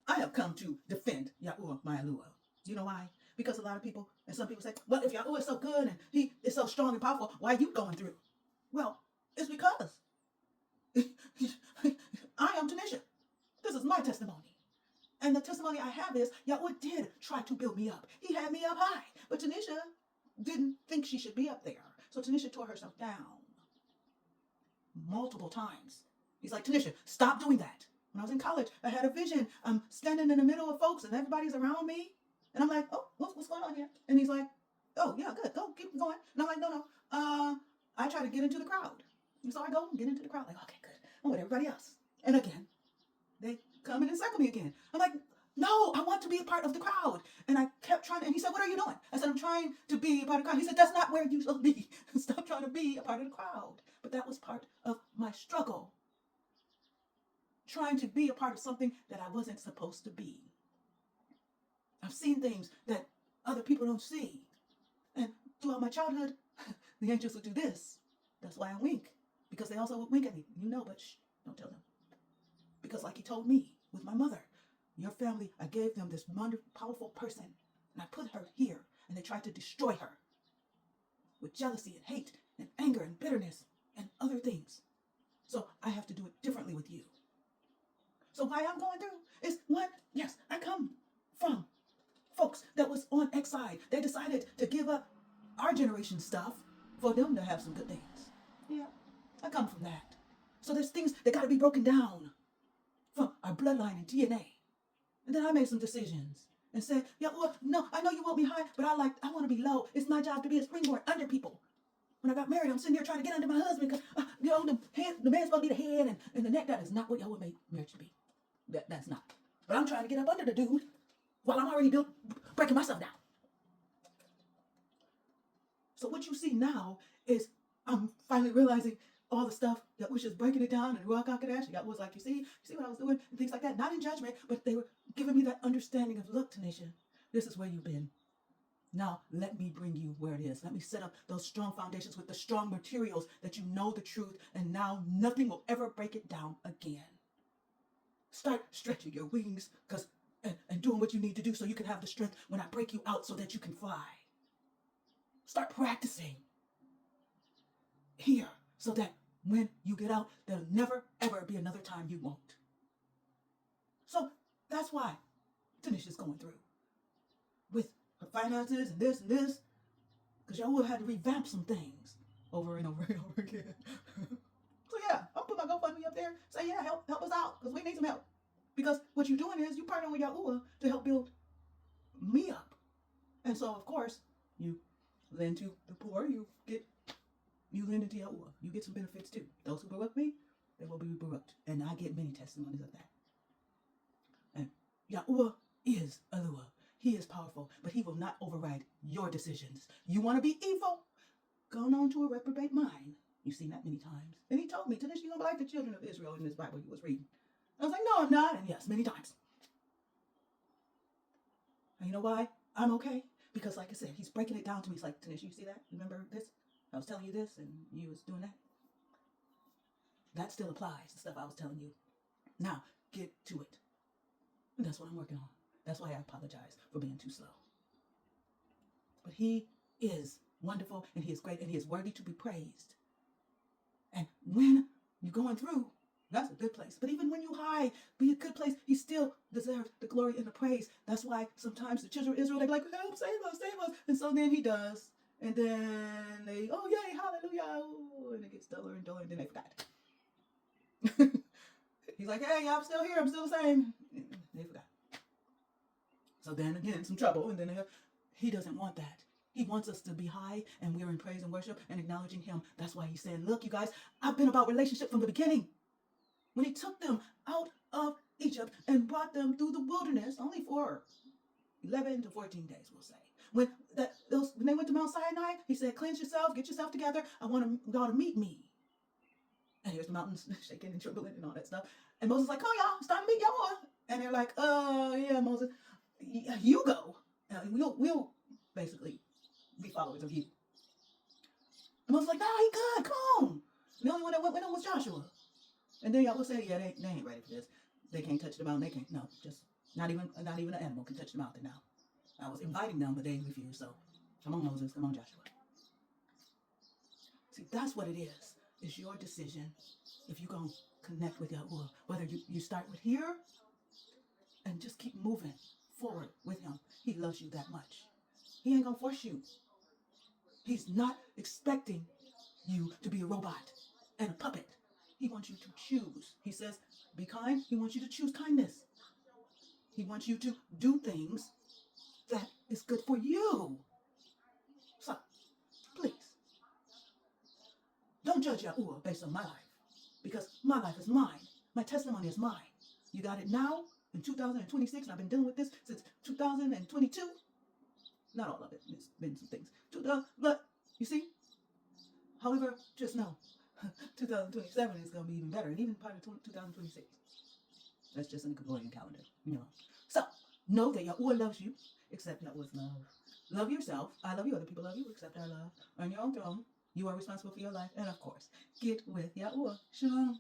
I have come to defend Yahuah, my Aluah. You know why? Because a lot of people, and some people say, well, if Yahuah is so good and he is so strong and powerful, why are you going through? Well, it's because I am Tanisha. This is my testimony. And the testimony I have is Yahuah did try to build me up. He had me up high. But Tanisha didn't think she should be up there. So Tanisha tore herself down multiple times. He's like, Tanisha, stop doing that. When I was in college, I had a vision. I'm standing in the middle of folks and everybody's around me. And I'm like, oh, what's going on here? And he's like, oh, yeah, good. Go, keep going. And I'm like, no. I try to get into the crowd. And so I go and get into the crowd. Like, okay, good. I'm with everybody else. And again, they come and encircle me again. I'm like, no, I want to be a part of the crowd. And I kept trying. And he said, what are you doing? I said, I'm trying to be a part of the crowd. He said, that's not where you should be. Stop trying to be a part of the crowd. But that was part of my struggle. Trying to be a part of something that I wasn't supposed to be. I've seen things that other people don't see. And throughout my childhood, the angels would do this. That's why I wink. Because they also would wink at me. You know, but shh, don't tell them. Because like he told me with my mother, your family, I gave them this wonderful, powerful person. And I put her here. And they tried to destroy her. With jealousy and hate and anger and bitterness and other things. So I have to do it differently with you. So why I'm going through is one, yes, I come from folks that was on X side. They decided to give up our generation stuff for them to have some good things. Yeah, I come from that. So there's things that got to be broken down from our bloodline and DNA. And then I made some decisions and said, yeah, well, no, I know you want me high, but I want to be low. It's my job to be a springboard under people. When I got married, I'm sitting there trying to get under my husband because, the man's supposed to be the head and the neck. That is not what Yahuah made marriage to be. That's not. But I'm trying to get up under the dude while I'm already breaking myself down. So what you see now is I'm finally realizing all the stuff that was just breaking it down and Ruakh Ha'Qadash. That was like, you see what I was doing and things like that. Not in judgment, but they were giving me that understanding of, look, Tanisha, this is where you've been. Now, let me bring you where it is. Let me set up those strong foundations with the strong materials that you know the truth, and now nothing will ever break it down again. Start stretching your wings and doing what you need to do so you can have the strength when I break you out so that you can fly. Start practicing here so that when you get out, there'll never, ever be another time you won't. So that's why Tanisha's going through with her finances and this, because Yahuah had to revamp some things over and over and over again. So yeah, I'll put my GoFundMe up there. Say, yeah, help us out because we need some help. Because what you're doing is you partner with Yahuah to help build me up. And so, of course, you lend to the poor, you lend into Yahuah. You get some benefits too. Those who Ruakh me, they will be Ruakhed. And I get many testimonies of that. And Yahuah is Aluah. He is powerful, but he will not override your decisions. You want to be evil? Go on to a reprobate mind. You've seen that many times. And he told me, Tanisha, you're going to be like the children of Israel in this Bible he was reading. I was like, no, I'm not. And yes, many times. And you know why I'm okay? Because like I said, he's breaking it down to me. He's like, Tanisha, you see that? Remember this? I was telling you this and you was doing that. That still applies, the stuff I was telling you. Now, get to it. And that's what I'm working on. That's why I apologize for being too slow. But he is wonderful and he is great and he is worthy to be praised. And when you're going through, that's a good place. But even when you high, be a good place, he still deserves the glory and the praise. That's why sometimes the children of Israel, they're like, help, save us. And so then he does. And then they, oh, yay, hallelujah. And it gets duller and duller, and then they forgot. He's like, hey, I'm still here. I'm still the same. They forgot. So then again, some trouble. And then he doesn't want that. He wants us to be high and we're in praise and worship and acknowledging him. That's why he's saying, look, you guys, I've been about relationship from the beginning. When he took them out of Egypt and brought them through the wilderness, only for 11 to 14 days, we'll say. When they went to Mount Sinai, he said, cleanse yourself, get yourself together. I want y'all to meet me. And here's the mountains shaking and trembling and all that stuff. And Moses is like, oh, y'all, it's time to meet Yahuah. And they're like, yeah, Moses, you go. We'll basically be followers of you. And Moses is like, nah, he good, come on. And the only one that went with him was Joshua. And then Yahuah said, yeah, they ain't ready for this. They can't touch the mountain. They can't, no, just Not even an animal can touch the mountain now. I was inviting them, but they refused. So come on, Moses. Come on, Joshua. See, that's what it is. It's your decision if you're going to connect with Yahuah. Whether you start with here and just keep moving forward with him. He loves you that much. He ain't going to force you. He's not expecting you to be a robot and a puppet. He wants you to choose. He says, be kind. He wants you to choose kindness. He wants you to do things that is good for you. So, please, don't judge Yahuah based on my life, because my life is mine. My testimony is mine. You got it now in 2026, and I've been dealing with this since 2022. Not all of it. There's been some things. But, you see, however, just know, 2027 is going to be even better, and even part of 2026. That's just in the Gregorian calendar, you know. So, know that Yahuah loves you. Accept Yahuah's love. Love yourself. I love you. Other people love you. Accept our love. Earn your own throne. You are responsible for your life. And, of course, get with Yahuah. Shalom.